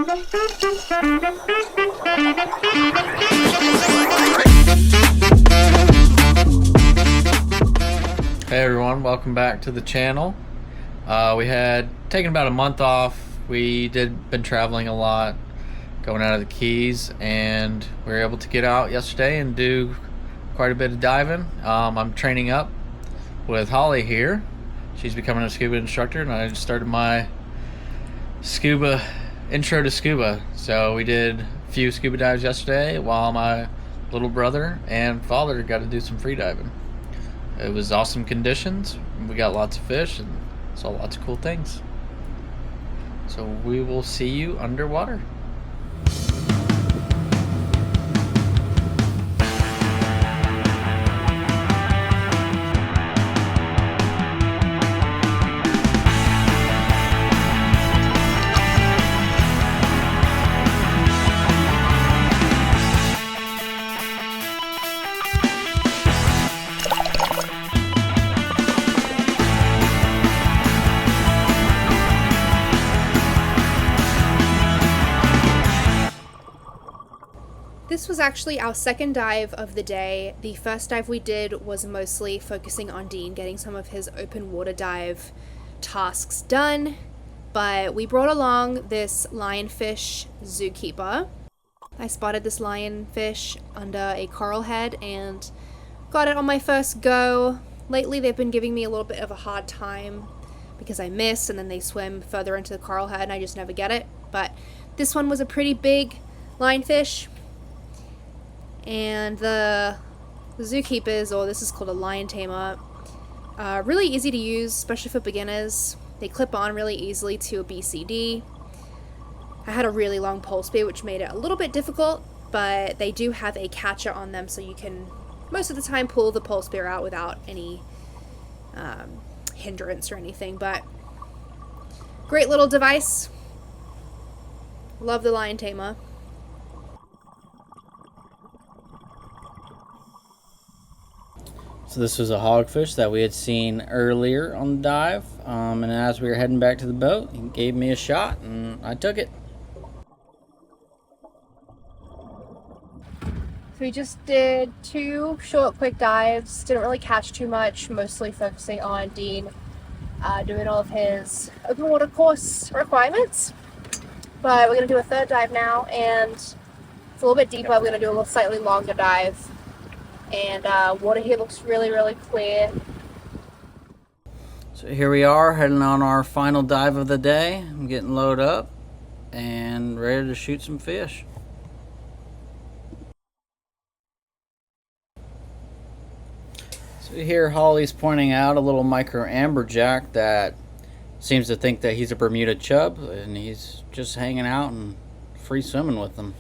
Hey everyone, welcome back to the channel. We had taken about a month off. We been traveling a lot, going out of the Keys, and we were able to get out yesterday and do quite a bit of diving. I'm training up with Holly here. She's becoming a scuba instructor, and I just started my scuba intro to scuba. So we did a few scuba dives yesterday while my little brother and father got to do some free diving. It was awesome conditions. We got lots of fish and saw lots of cool things. So we will see you underwater. This was actually our second dive of the day. The first dive we did was mostly focusing on Dean, getting some of his open water dive tasks done, but we brought along this lionfish zookeeper. I spotted this lionfish under a coral head and got it on my first go. Lately they've been giving me a little bit of a hard time because I miss and then they swim further into the coral head and I just never get it, but this one was a pretty big lionfish. And the zookeepers, or this is called a lion tamer, really easy to use, especially for beginners. They clip on really easily to a BCD. I had a really long pole spear, which made it a little bit difficult, but they do have a catcher on them, so you can most of the time pull the pole spear out without any hindrance or anything. But great little device. Love the lion tamer. So this was a hogfish that we had seen earlier on the dive, and as we were heading back to the boat, he gave me a shot and I took it. So we just did 2 short quick dives, didn't really catch too much, mostly focusing on Dean doing all of his open water course requirements. But we're going to do a third dive now, and it's a little bit deeper. We're going to do a little slightly longer dive. And water here looks really, really clear. So here we are heading on our final dive of the day. I'm getting loaded up and ready to shoot some fish. So here Holly's pointing out a little micro amberjack that seems to think that he's a Bermuda chub, and he's just hanging out and free swimming with them.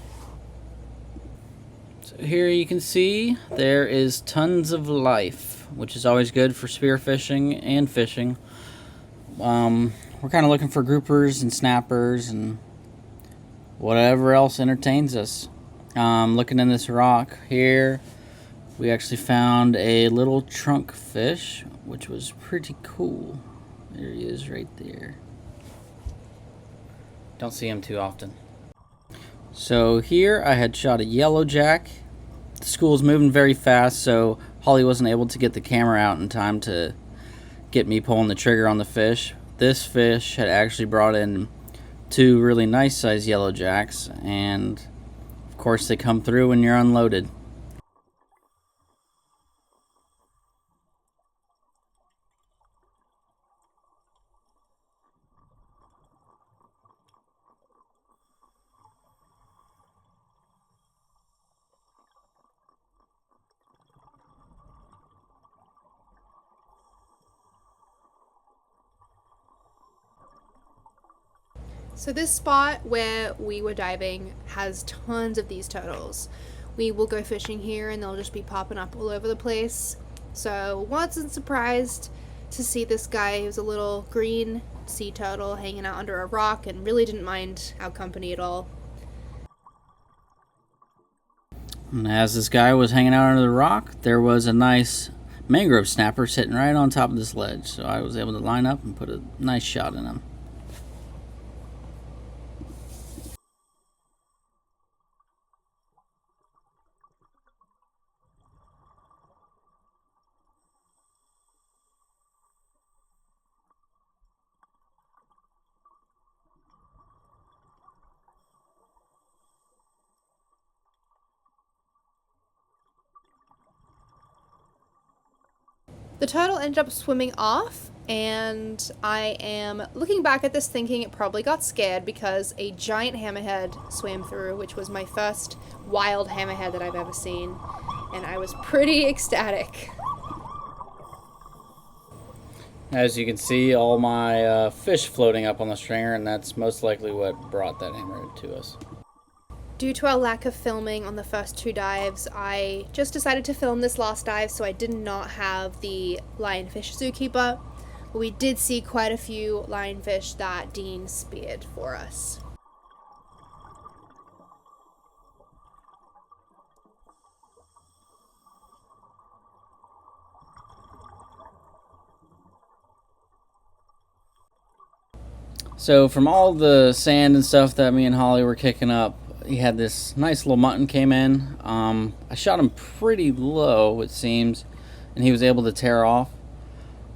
Here you can see there is tons of life, which is always good for spearfishing and fishing. We're kind of looking for groupers and snappers and whatever else entertains us. Looking in this rock here, we actually found a little trunk fish, which was pretty cool. There he is right there. Don't see him too often. So here I had shot a yellowjack. The school's moving very fast, so Holly wasn't able to get the camera out in time to get me pulling the trigger on the fish. This fish had actually brought in 2 really nice sized yellowjacks, and of course they come through when you're unloaded. So this spot where we were diving has tons of these turtles. We will go fishing here and they'll just be popping up all over the place. So wasn't surprised to see this guy who's a little green sea turtle hanging out under a rock and really didn't mind our company at all. And as this guy was hanging out under the rock, there was a nice mangrove snapper sitting right on top of this ledge. So I was able to line up and put a nice shot in him. The turtle ended up swimming off, and I am looking back at this thinking it probably got scared because a giant hammerhead swam through, which was my first wild hammerhead that I've ever seen, and I was pretty ecstatic. As you can see, all my fish floating up on the stringer, and that's most likely what brought that hammerhead to us. Due to our lack of filming on the first 2 dives, I just decided to film this last dive, so I did not have the lionfish zookeeper. But we did see quite a few lionfish that Dean speared for us. So from all the sand and stuff that me and Holly were kicking up, he had this nice little mutton came in. I shot him pretty low, it seems, and he was able to tear off.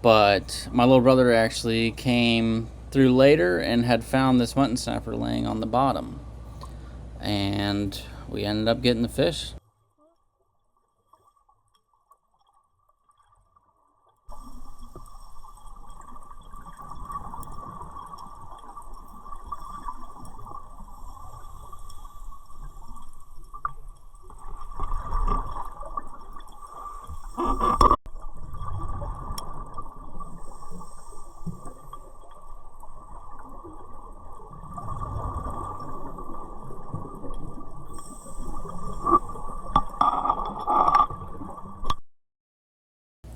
But my little brother actually came through later and had found this mutton snapper laying on the bottom. And we ended up getting the fish.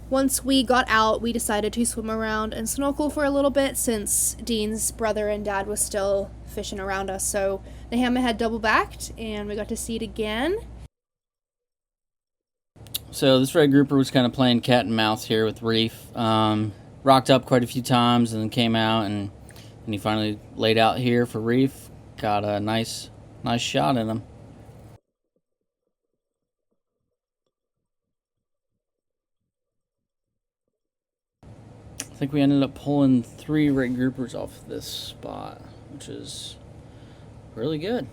Once we got out, we decided to swim around and snorkel for a little bit since Dean's brother and dad was still fishing around us. So the hammerhead double-backed and we got to see it again. So this red grouper was kind of playing cat and mouse here with Reef. Rocked up quite a few times and then came out and he finally laid out here for Reef. Got a nice shot in him. I think we ended up pulling 3 red groupers off this spot, which is really good.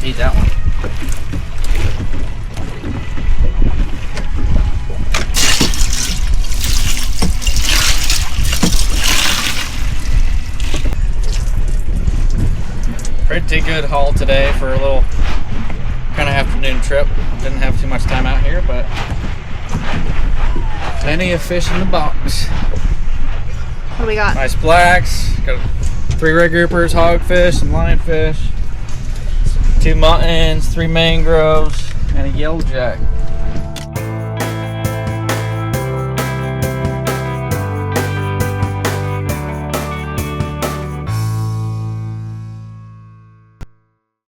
Eat that one. Pretty good haul today for a little kind of afternoon trip. Didn't have too much time out here, but plenty of fish in the box. What do we got? Nice blacks. Got 3 red groupers, hogfish, and lionfish. 2 muttons, 3 mangroves, and a yellowjack.